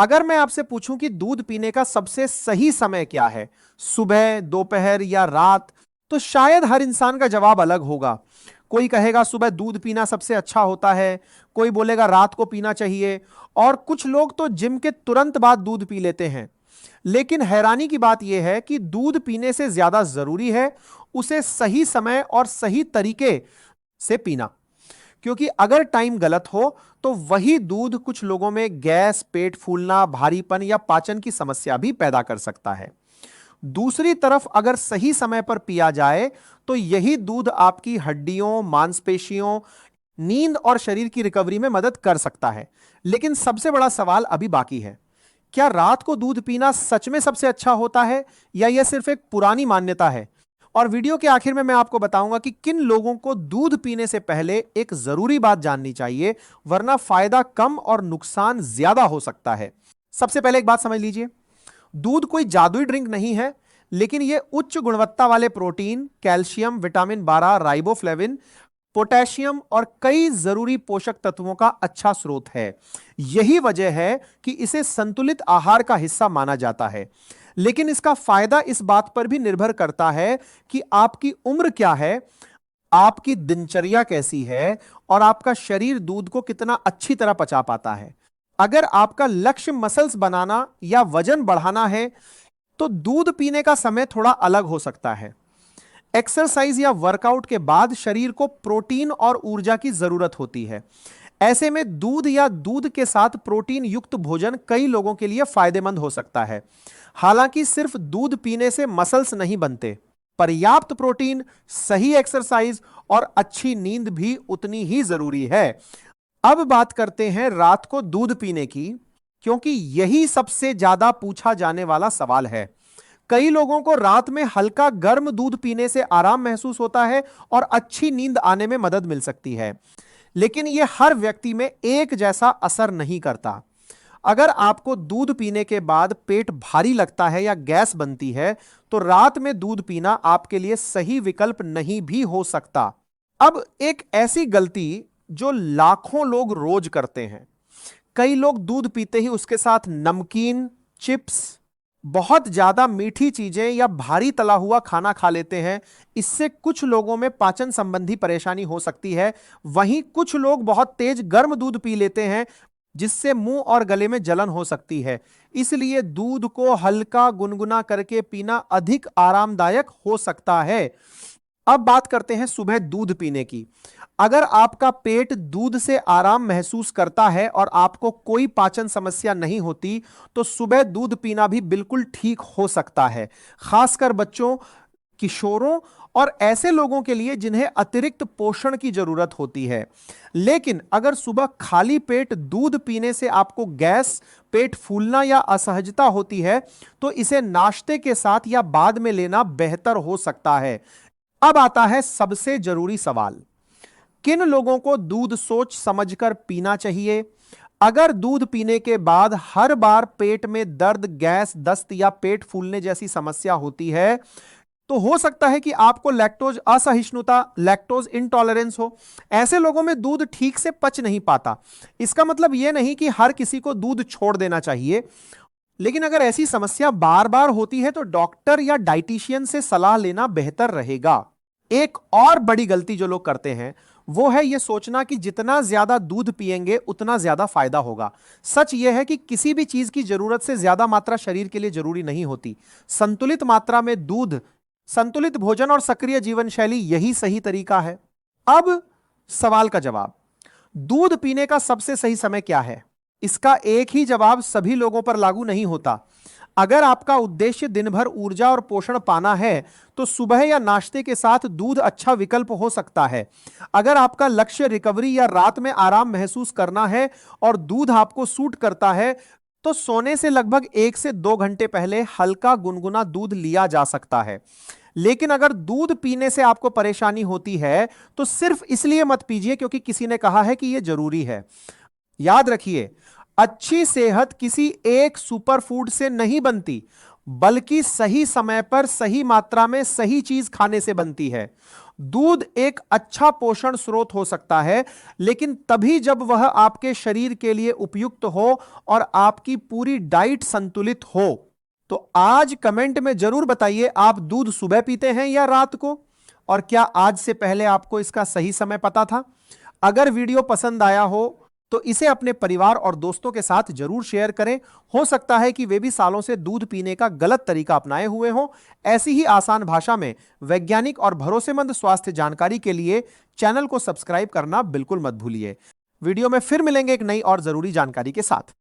अगर मैं आपसे पूछूं कि दूध पीने का सबसे सही समय क्या है, सुबह, दोपहर या रात, तो शायद हर इंसान का जवाब अलग होगा। कोई कहेगा सुबह दूध पीना सबसे अच्छा होता है, कोई बोलेगा रात को पीना चाहिए, और कुछ लोग तो जिम के तुरंत बाद दूध पी लेते हैं। लेकिन हैरानी की बात यह है कि दूध पीने से ज्यादा जरूरी है उसे सही समय और सही तरीके से पीना। क्योंकि अगर टाइम गलत हो तो वही दूध कुछ लोगों में गैस, पेट फूलना, भारीपन या पाचन की समस्या भी पैदा कर सकता है। दूसरी तरफ अगर सही समय पर पिया जाए तो यही दूध आपकी हड्डियों, मांसपेशियों, नींद और शरीर की रिकवरी में मदद कर सकता है। लेकिन सबसे बड़ा सवाल अभी बाकी है, क्या रात को दूध पीना सच में सबसे अच्छा होता है या यह सिर्फ एक पुरानी मान्यता है? और वीडियो के आखिर में मैं आपको बताऊंगा कि किन लोगों को दूध पीने से पहले एक जरूरी बात जाननी चाहिए, वरना फायदा कम और नुकसान ज्यादा हो सकता है। सबसे पहले एक बात समझ लीजिए, दूध कोई जादुई ड्रिंक नहीं है, लेकिन यह उच्च गुणवत्ता वाले protein, calcium, vitamin 12, riboflavin, potassium और कई जरूरी पोषक तत्वों का अच्छा स्रोत है। यही वजह है कि इसे संतुलित आहार का हिस्सा माना जाता है। लेकिन इसका फायदा इस बात पर भी निर्भर करता है कि आपकी उम्र क्या है, आपकी दिनचर्या कैसी है और आपका शरीर दूध को कितना अच्छी तरह पचा पाता है। अगर आपका लक्ष्य मसल्स बनाना या वजन बढ़ाना है तो दूध पीने का समय थोड़ा अलग हो सकता है। एक्सरसाइज या वर्कआउट के बाद शरीर को प्रोटीन और ऊर्जा की जरूरत होती है। ऐसे में दूध या दूध के साथ प्रोटीन युक्त भोजन कई लोगों के लिए फायदेमंद हो सकता है। हालांकि सिर्फ दूध पीने से मसल्स नहीं बनते, पर्याप्त प्रोटीन, सही एक्सरसाइज और अच्छी नींद भी उतनी ही जरूरी है। अब बात करते हैं रात को दूध पीने की, क्योंकि यही सबसे ज्यादा पूछा जाने वाला सवाल है। कई लोगों को रात में हल्का गर्म दूध पीने से आराम महसूस होता है और अच्छी नींद आने में मदद मिल सकती है, लेकिन यह हर व्यक्ति में एक जैसा असर नहीं करता। अगर आपको दूध पीने के बाद पेट भारी लगता है या गैस बनती है तो रात में दूध पीना आपके लिए सही विकल्प नहीं भी हो सकता। अब एक ऐसी गलती जो लाखों लोग रोज करते हैं, कई लोग दूध पीते ही उसके साथ नमकीन, चिप्स, बहुत ज्यादा मीठी चीजें या भारी तला हुआ खाना खा लेते हैं। इससे कुछ लोगों में पाचन संबंधी परेशानी हो सकती है। वहीं कुछ लोग बहुत तेज गर्म दूध पी लेते हैं जिससे मुंह और गले में जलन हो सकती है। इसलिए दूध को हल्का गुनगुना करके पीना अधिक आरामदायक हो सकता है। अब बात करते हैं सुबह दूध पीने की। अगर आपका पेट दूध से आराम महसूस करता है और आपको कोई पाचन समस्या नहीं होती तो सुबह दूध पीना भी बिल्कुल ठीक हो सकता है, खासकर बच्चों, किशोरों और ऐसे लोगों के लिए जिन्हें अतिरिक्त पोषण की जरूरत होती है। लेकिन अगर सुबह खाली पेट दूध पीने से आपको गैस, पेट फूलना या असहजता होती है तो इसे नाश्ते के साथ या बाद में लेना बेहतर हो सकता है। अब आता है सबसे जरूरी सवाल, किन लोगों को दूध सोच समझकर पीना चाहिए? अगर दूध पीने के बाद हर बार पेट में दर्द, गैस, दस्त या पेट फूलने जैसी समस्या होती है तो हो सकता है कि आपको लैक्टोज असहिष्णुता, लैक्टोज इंटॉलरेंस हो। ऐसे लोगों में दूध ठीक से पच नहीं पाता। इसका मतलब यह नहीं कि हर किसी को दूध छोड़ देना चाहिए, लेकिन अगर ऐसी समस्या बार बार होती है तो डॉक्टर या डाइटिशियन से सलाह लेना बेहतर रहेगा। एक और बड़ी गलती जो लोग करते हैं वो है यह सोचना कि जितना ज्यादा दूध पिएंगे उतना ज्यादा फायदा होगा। सच यह है कि किसी भी चीज की जरूरत से ज्यादा मात्रा शरीर के लिए जरूरी नहीं होती। संतुलित मात्रा में दूध, संतुलित भोजन और सक्रिय जीवन शैली, यही सही तरीका है। अब सवाल का जवाब, दूध पीने का सबसे सही समय क्या है? इसका एक ही जवाब सभी लोगों पर लागू नहीं होता। अगर आपका उद्देश्य दिन भर ऊर्जा और पोषण पाना है तो सुबह या नाश्ते के साथ दूध अच्छा विकल्प हो सकता है। अगर आपका लक्ष्य रिकवरी या रात में आराम महसूस करना है और दूध आपको सूट करता है तो सोने से लगभग 1 से 2 घंटे पहले हल्का गुनगुना दूध लिया जा सकता है। लेकिन अगर दूध पीने से आपको परेशानी होती है तो सिर्फ इसलिए मत पीजिए क्योंकि किसी ने कहा है कि यह जरूरी है। याद रखिए, अच्छी सेहत किसी एक सुपरफूड से नहीं बनती, बल्कि सही समय पर सही मात्रा में सही चीज खाने से बनती है। दूध एक अच्छा पोषण स्रोत हो सकता है, लेकिन तभी जब वह आपके शरीर के लिए उपयुक्त हो और आपकी पूरी डाइट संतुलित हो। तो आज कमेंट में जरूर बताइए, आप दूध सुबह पीते हैं या रात को, और क्या आज से पहले आपको इसका सही समय पता था। अगर वीडियो पसंद आया हो तो इसे अपने परिवार और दोस्तों के साथ जरूर शेयर करें। हो सकता है कि वे भी सालों से दूध पीने का गलत तरीका अपनाए हुए हों। ऐसी ही आसान भाषा में वैज्ञानिक और भरोसेमंद स्वास्थ्य जानकारी के लिए चैनल को सब्सक्राइब करना बिल्कुल मत भूलिए। वीडियो में फिर मिलेंगे एक नई और जरूरी जानकारी के साथ।